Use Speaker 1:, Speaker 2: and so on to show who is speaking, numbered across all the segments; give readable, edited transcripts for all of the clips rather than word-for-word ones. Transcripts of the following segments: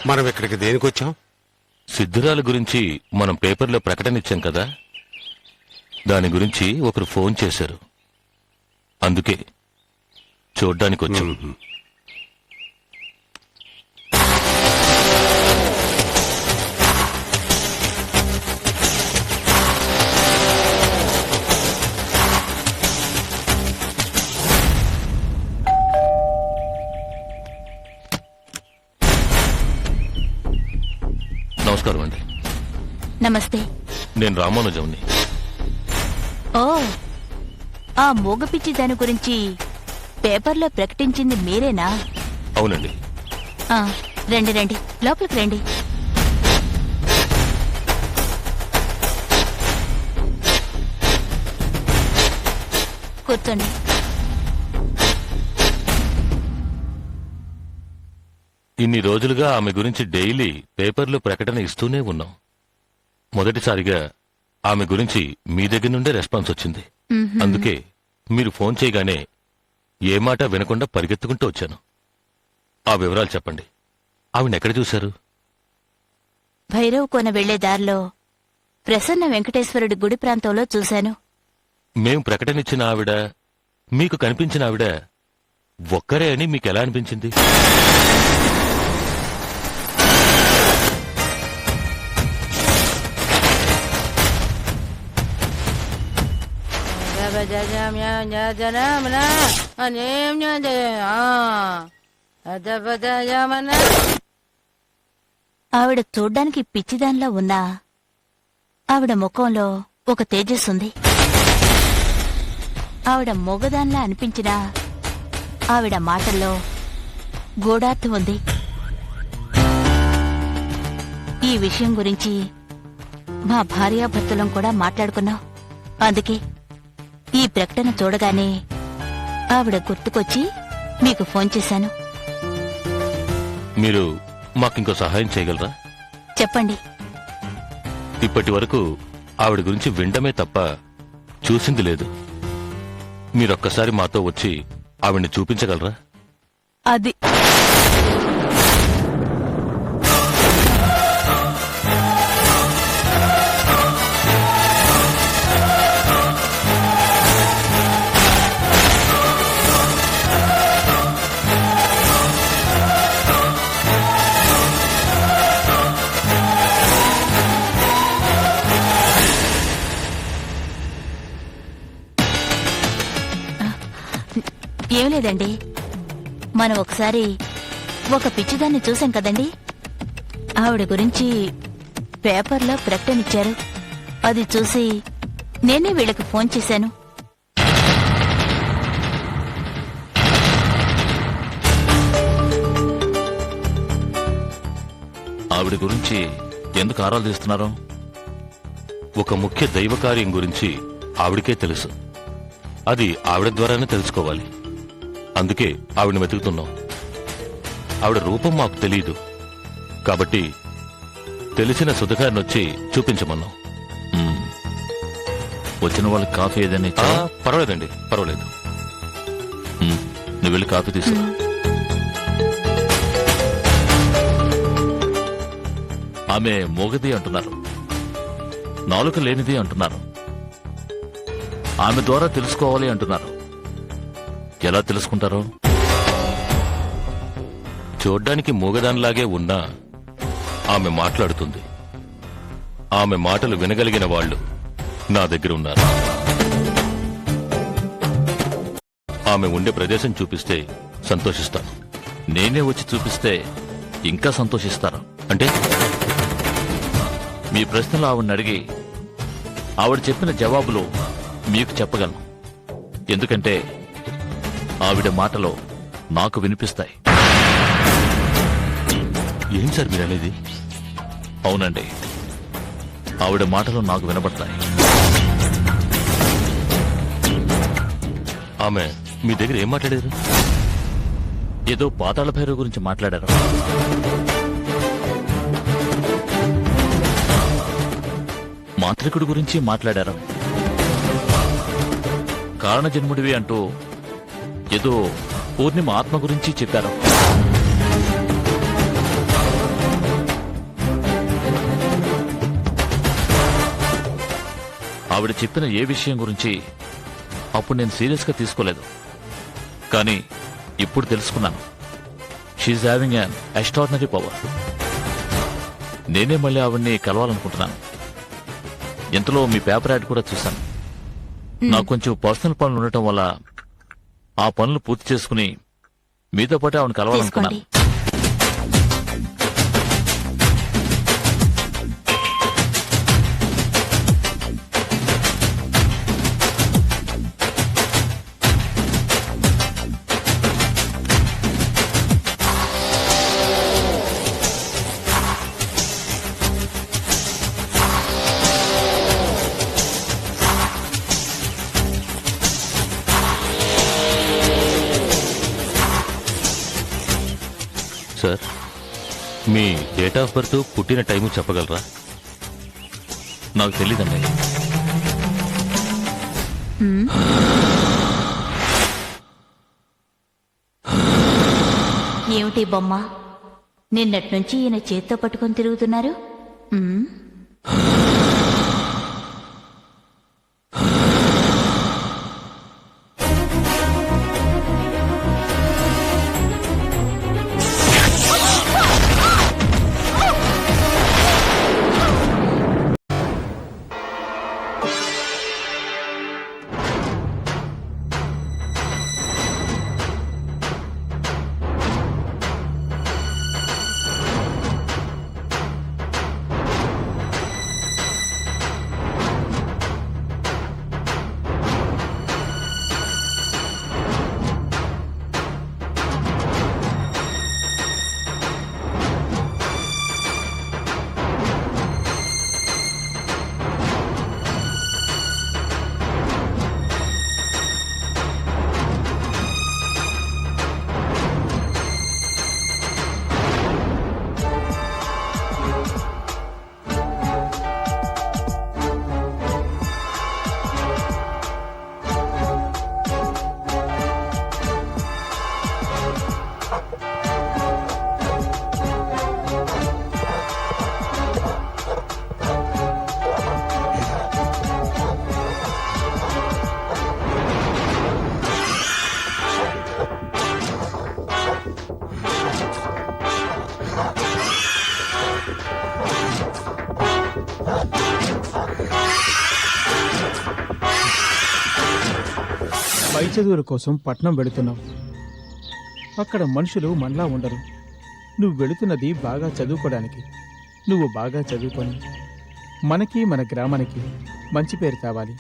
Speaker 1: మనం ఇక్కడికి దేనికి వచ్చాం?
Speaker 2: సిద్ధురాల గురించి మనం పేపర్లో ప్రకటన ఇచ్చాం కదా, దాని గురించి ఒకరు ఫోన్ చేశారు. అందుకే చూడ్డానికి వచ్చాం. నమస్కారం అండి.
Speaker 3: నమస్తే.
Speaker 2: నేను రామానుజంని.
Speaker 3: ఓ, ఆ మూగపిచ్చి దాని గురించి పేపర్లో ప్రకటించింది మీరేనా?
Speaker 2: అవునండి.
Speaker 3: రండి రండి, లోపలికి రండి. కూర్చోండి.
Speaker 2: ఇన్ని రోజులుగా ఆమె గురించి డైలీ పేపర్లో ప్రకటన ఇస్తూనే ఉన్నాం. మొదటిసారిగా ఆమె గురించి మీ దగ్గర నుండే రెస్పాన్స్ వచ్చింది. అందుకే మీరు ఫోన్ చేయగానే ఏ మాట వినకుండా పరిగెత్తుకుంటూ వచ్చాను. ఆ వివరాలు చెప్పండి. ఆవిడెక్కడ చూశారు?
Speaker 3: భైరవ్ కోన వెళ్లే దారిలో ప్రసన్న వెంకటేశ్వరుడి గుడి ప్రాంతంలో చూశాను.
Speaker 2: మేం ప్రకటనిచ్చిన ఆవిడ, మీకు కనిపించిన ఆవిడ ఒక్కరే అని మీకెలా అనిపించింది?
Speaker 3: ఆవిడ చూడ్డానికి పిచ్చిదానిలా ఉన్నా ఆవిడ ముఖంలో ఒక తేజస్సుంది. ఆవిడ మొగదానిలా అనిపించినా ఆవిడ మాటల్లో గూఢార్థం ఉంది. ఈ విషయం గురించి మా భార్యాభర్తలం కూడా మాట్లాడుకున్నాం. అందుకే ఈ ప్రకటన చూడగానే ఆవిడ గుర్తుకొచ్చి మీకు ఫోన్ చేశాను.
Speaker 2: మీరు మాకింకో సహాయం చేయగలరా?
Speaker 3: చెప్పండి.
Speaker 2: ఇప్పటి వరకు ఆవిడ గురించి వినడమే తప్ప చూసింది లేదు. మీరొక్కసారి మాతో వచ్చి ఆవిడ్ని చూపించగలరా?
Speaker 3: అది ఏం లేదండి, మనం ఒకసారి ఒక పిచ్చిదాన్ని చూసాం కదండి. ఆవిడ గురించి పేపర్లో ప్రకటనిచ్చారు. అది చూసి నేనే వీళ్ళకి ఫోన్ చేశాను.
Speaker 2: ఆవిడ గురించి ఎందుకు ఆరాలు తీస్తున్నారు? ఒక ముఖ్య దైవ కార్యం గురించి ఆవిడకే తెలుసు. అది ఆవిడ ద్వారానే తెలుసుకోవాలి. అందుకే ఆవిడని వెతుకుతున్నాం. ఆవిడ రూపం మాకు తెలియదు కాబట్టి తెలిసిన సుధగారిని వచ్చి చూపించమన్నాం.
Speaker 4: వచ్చిన వాళ్ళకి కాఫీ ఏదైనా ఇచ్చా?
Speaker 2: పర్వాలేదండి, పర్వాలేదు.
Speaker 4: నువ్వు వెళ్ళి కాఫీ తీసుకురా. ఆమె మోగది అంటున్నారు, నాలుక లేనిది అంటున్నారు, ఆమె ద్వారా తెలుసుకోవాలి అంటున్నారు. ఎలా తెలుసుకుంటారో?
Speaker 2: చూడ్డానికి మూగదానిలాగే ఉన్నా ఆమె మాట్లాడుతుంది. ఆమె మాటలు వినగలిగిన వాళ్ళు నా దగ్గర ఉన్నారు. ఆమె ఉండే ప్రదేశం చూపిస్తే సంతోషిస్తాను.
Speaker 4: నేనే వచ్చి చూపిస్తే ఇంకా సంతోషిస్తారు.
Speaker 2: అంటే
Speaker 4: మీ ప్రశ్నలు ఆవిడని అడిగి ఆవిడ చెప్పిన జవాబులు మీకు చెప్పగలను. ఎందుకంటే ఆవిడ మాటలో నాకు వినిపిస్తాయి.
Speaker 2: ఏం సార్ మీరు అనేది?
Speaker 4: అవునండి, ఆవిడ మాటలు నాకు వినబడతాయి.
Speaker 2: ఆమె మీ దగ్గర ఏం మాట్లాడారు?
Speaker 4: ఏదో పాతాళ భైరవ గురించి మాట్లాడారు. మాంత్రికుడి గురించి మాట్లాడారు. కారణజన్ముడివి అంటూ ఏదో పూర్ణిమ ఆత్మ గురించి చెప్పారు. ఆవిడ చెప్పిన ఏ విషయం గురించి అప్పుడు నేను సీరియస్గా తీసుకోలేదు. కానీ ఇప్పుడు తెలుసుకున్నాను, she having an extraordinary power. నేనే మళ్ళీ ఆవిడ్ని కలవాలనుకుంటున్నాను. ఇంతలో మీ పేపర్ యాడ్ కూడా చూశాను. నాకు కొంచెం పర్సనల్ పనులు ఉండటం వల్ల ఆ పనులు పూర్తి చేసుకుని మీతో పాటు ఆవిడని కలవాలనుకున్నాను.
Speaker 3: తీసుకోండి.
Speaker 2: Sir, me date of birth, పుట్టిన టైము చెప్పగలరా?
Speaker 4: నాకు తెలియదండి.
Speaker 3: ఏమిటి బొమ్మ, నిన్నటి నుంచి ఈయన చేత్తో పట్టుకొని తిరుగుతున్నారు? మ్మ్.
Speaker 1: పై చదువుల కోసం పట్నం వెళుతున్నావు. అక్కడ మనుషులు మనలా ఉండరు. నువ్వు వెళుతున్నది బాగా చదువుకోవడానికి. నువ్వు బాగా చదువుకొని మనకి మన గ్రామానికి మంచి పేరు తేవాలి.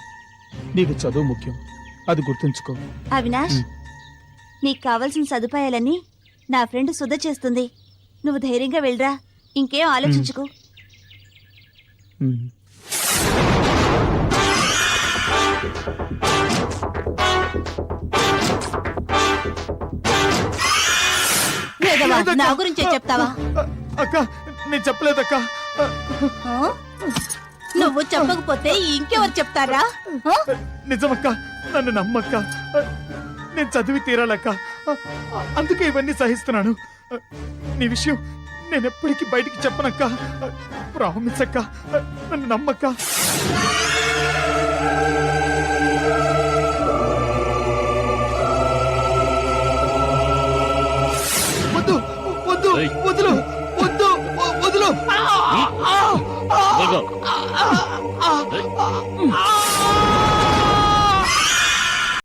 Speaker 1: నీకు చదువు ముఖ్యం, అది గుర్తుంచుకో.
Speaker 5: అవినాష్, నీకు కావలసిన సదుపాయాలన్నీ నా ఫ్రెండ్ సుధ చేస్తుంది. నువ్వు ధైర్యంగా వెళ్ళరా, ఇంకేం ఆలోచించుకో.
Speaker 1: ఉమ్.
Speaker 5: వేగవా, నా గురించే చెప్తావా?
Speaker 1: అక్క, నేను చెప్పలేదక్క.
Speaker 5: ఆ? నువ్వు చెప్పకపోతే ఇంకెవరు చెప్తారా? ఆ?
Speaker 1: నిజమక్క, నన్ను నమ్మక్క. నేను చదివి తీరాలక్క, అందుకే ఇవన్నీ సహిస్తున్నాను. నీ విషయం నేను ఎప్పటికీ బయటికి చెప్పనక్క. ప్రామిస్ అక్క, నన్ను నమ్మక్క. వద్దు వద్దు,
Speaker 4: ఏయ్.
Speaker 1: వదులు వద్దు, వదులు.
Speaker 4: త్వరగా. ఏయ్.